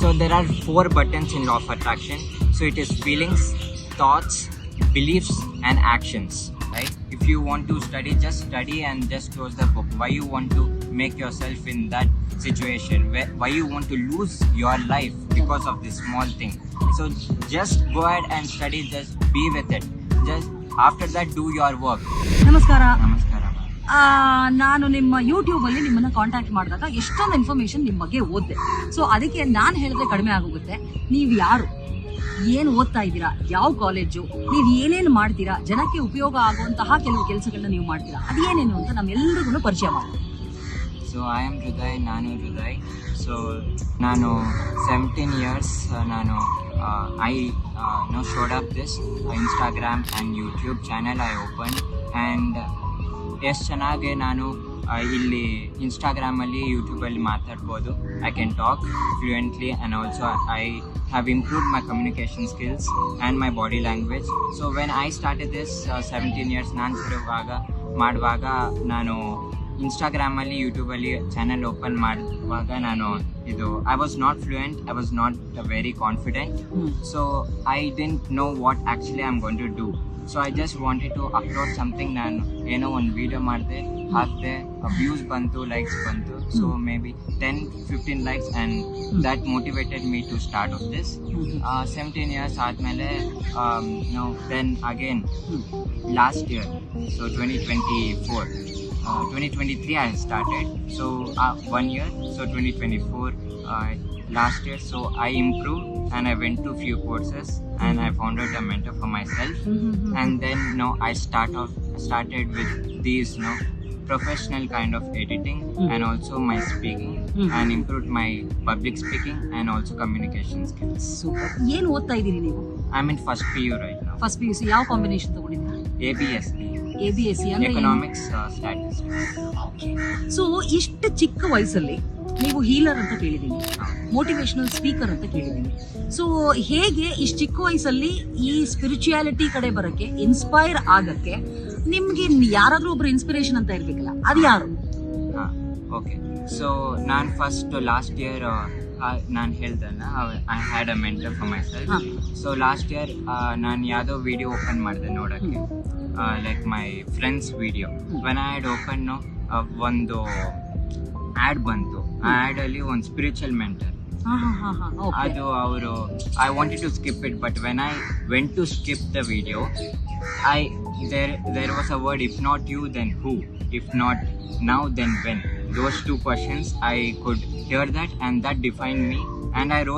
So there are 4 buttons in law of attraction. So it is feelings, thoughts, beliefs and actions, right? If you want to study, just study and just close the book. Why you want to make yourself in that situation? Why you want to lose your life because of this small thing? So just go ahead and study, just be with it. Just after that do your work. ನಮಸ್ಕಾರ. Namaskara. ನಾನು ನಿಮ್ಮ ಯೂಟ್ಯೂಬಲ್ಲಿ ನಿಮ್ಮನ್ನ contact ಮಾಡಿದಾಗ ಎಷ್ಟೊಂದು information ನಿಮ್ಮ ಬಗ್ಗೆ ಓದಿದೆ. ಸೊ ಅದಕ್ಕೆ ನಾನು ಹೇಳಿದ್ರೆ ಕಡಿಮೆ ಆಗೋಗುತ್ತೆ. ನೀವು ಯಾರು, ಏನು ಓದ್ತಾ ಇದ್ದೀರಾ, ಯಾವ ಕಾಲೇಜು, ನೀವು ಏನೇನು ಮಾಡ್ತೀರಾ, ಜನಕ್ಕೆ ಉಪಯೋಗ ಆಗುವಂತಹ ಕೆಲವು ಕೆಲಸಗಳನ್ನ ನೀವು ಮಾಡ್ತೀರಾ, ಅದೇನೇನು ಅಂತ ನಮ್ಮೆಲ್ಲರಿಗೂ ಪರಿಚಯ ಮಾಡಿ. So I am Hriday, ನಾನು Hriday. So ನಾನು 17 years I showed up this Instagram and YouTube channel I opened, and ಎಷ್ಟು ಚೆನ್ನಾಗಿ ನಾನು ಇಲ್ಲಿ ಇನ್ಸ್ಟಾಗ್ರಾಮಲ್ಲಿ ಯೂಟ್ಯೂಬಲ್ಲಿ ಮಾತಾಡ್ಬೋದು. I can talk fluently and also I have improved my communication skills and my body language. So when I started this 17 years ನಾನು ಮಾಡುವಾಗ ನಾನು ಇನ್ಸ್ಟಾಗ್ರಾಮಲ್ಲಿ ಯೂಟ್ಯೂಬಲ್ಲಿ ಚಾನಲ್ ಓಪನ್ ಮಾಡುವಾಗ I was not fluent, I was not very confident. So I didn't know what actually I am going to do. So I just wanted to upload something. ನಾನು ಏನೋ ಒಂದು video ಮಾಡಿದೆ, ಹಾಕಿದೆ, ವ್ಯೂಸ್ ಬಂತು, likes ಬಂತು. So maybe 10-15 likes and that motivated me to start off this. 17 years ಆದಮೇಲೆ then again last year, so 2023 I started. So 1 year, so 2024 last year. So I improved and I went to few courses and I founded a mentor for myself. And then I started with these professional kind of editing and also my speaking and improved my public speaking and also communication skills. Super. ಏನು ಓದ್ತಾ ಇದ್ದೀರಿ ನೀವು? I'm in first PU right now. First PUC ಯಾವ combination ತಗೊಂಡಿದ್ದೀರಾ? ABSc. ABSc ಅಂದ್ರೆ economics statistics. Okay. So ಇಷ್ಟು ಚಿಕ್ಕ ವಯಸ್ಸಲ್ಲಿ ನೀವು ಹೀಲರ್ ಅಂತ ಕೇಳಿದ್ದೀನಿ, ಮೋಟಿವೇಶನಲ್ ಸ್ಪೀಕರ್ ಅಂತ ಕೇಳಿದ್ದೀನಿ. ಸೊ ಹೇಗೆ ಇಷ್ಟು ಚಿಕ್ಕ ವಯಸ್ಸಲ್ಲಿ ಈ ಸ್ಪಿರಿಚುಯಾಲಿಟಿ ಕಡೆ ಬರೋಕ್ಕೆ, ಇನ್ಸ್ಪೈರ್ ಆಗಕ್ಕೆ ನಿಮ್ಗೆ ಯಾರಾದ್ರೂ ಒಬ್ರು ಇನ್ಸ್ಪಿರೇಷನ್ ಅಂತ ಇರ್ಬೇಕಲ್ಲ, ಅದು ಯಾರು? ಓಕೆ. ಸೊ ನಾನು ಫಸ್ಟ್ ಲಾಸ್ಟ್ ಇಯರ್ ನಾನು ಹೇಳ್ದಲ್ಲ, I had a mentor for myself. So last year ನಾನು ಯಾವುದೋ ವಿಡಿಯೋ ಓಪನ್ ಮಾಡಿದೆ ನೋಡೋಕ್ಕೆ, like my friends video. When I had open ಒಂದು ಆ್ಯಡ್ ಬಂತು. ಆ ಆ್ಯಡಲ್ಲಿ ಒಂದು ಸ್ಪಿರಿಚುವಲ್ ಮೆಂಟರ್, ಅದು ಅವರು I wanted to skip it, but when I went to skip the video, there was a word, if not you then who, if not now then when. Those 2 questions I could hear that, and that defined me, and I wrote